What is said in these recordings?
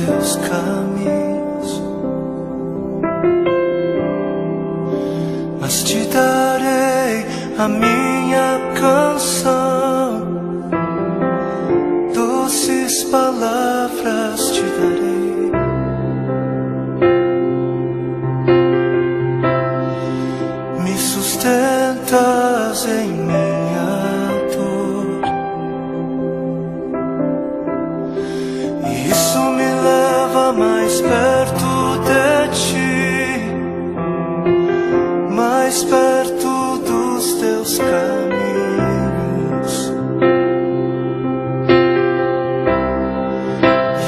teus caminhos, mas te darei a minha canção, doces palavras te darei. Me sustentas em minha dor, e isso me leva mais perto de ti, mais perto dos teus caminhos.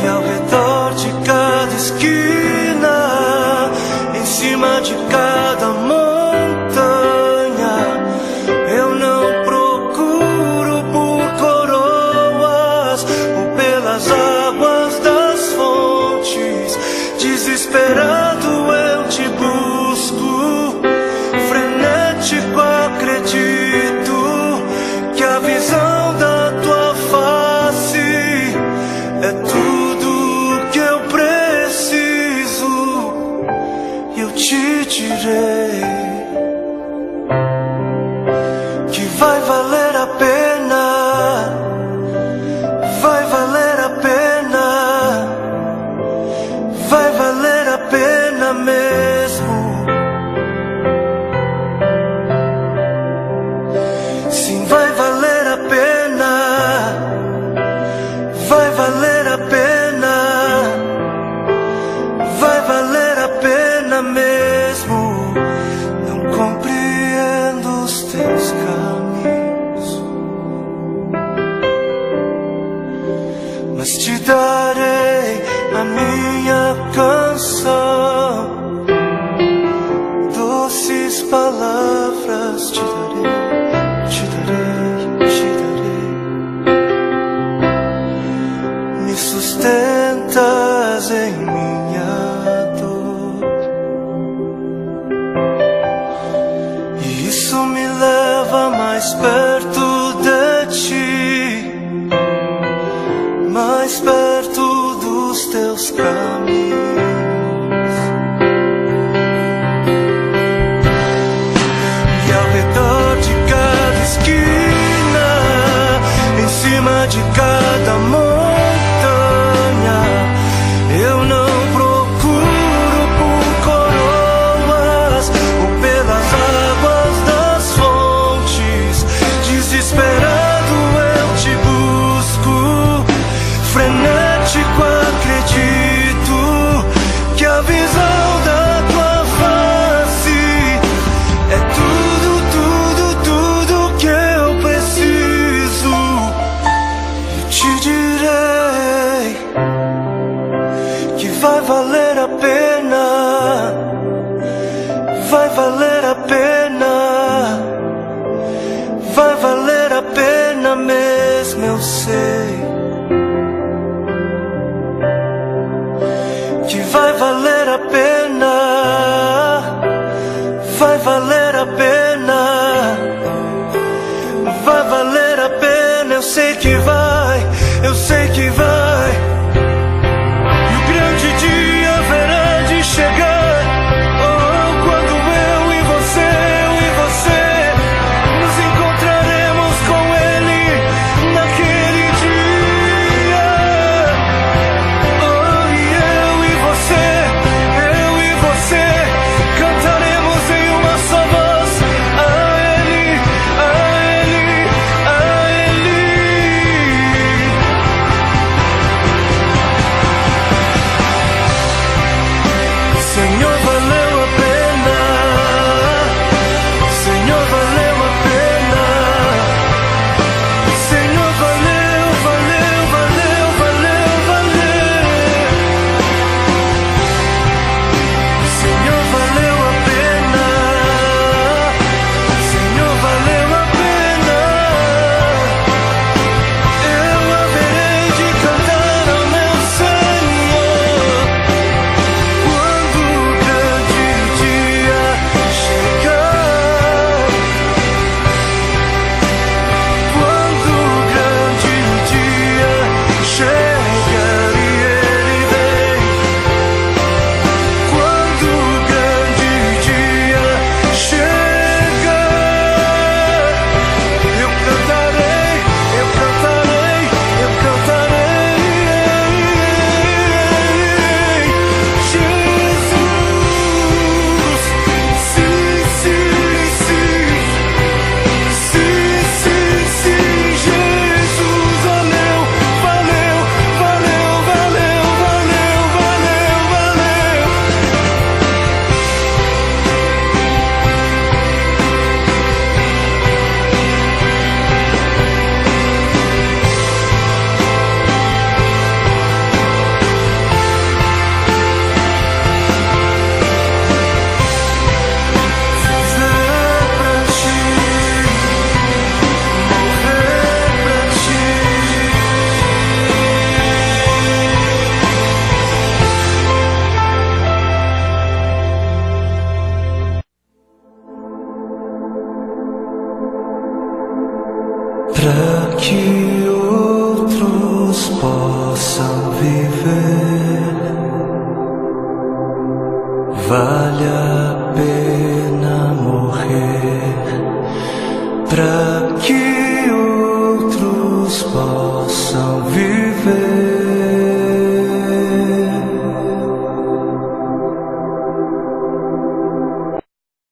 E ao redor de cada esquina, em cima de cada montanha, eu não procuro por coroas ou pelas águas das fontes. Desesperado eu te busco, frenético acredito que a visão da tua face é tudo que eu preciso. Eu te direi que vai valer a pena, vai valer a pena, vai valer a pena mesmo. Sim, vai valer a pena, vai valer a pena, vai valer a pena mesmo. Não compreendo os teus caminhos, mas te darei a minha canção, doces palavras te darei, te darei, te darei. Me sustentas em minha dor, e isso me leva mais perto de ti, mais perto dos teus caminhos. E ao redor de cada esquina, em cima de cada montanha, eu não procuro por coroas ou pelas águas das fontes. Desesperado eu te busco, frenético acredito que a visão da tua face é tudo, tudo, tudo que eu preciso. Eu te direi que vai valer a pena, vai valer a pena, vai valer a pena mesmo, eu sei que vai valer a pena, vai valer a pena, vai valer a pena. Eu sei que vai, eu sei que vai. E o grande dia haverá de chegar, oh, quando eu e você nos encontraremos com Ele naquele dia. Oh, e eu e você cantaremos em uma só voz a Ele, a Ele, a Ele. para que outros possam viver. Vale a pena morrer para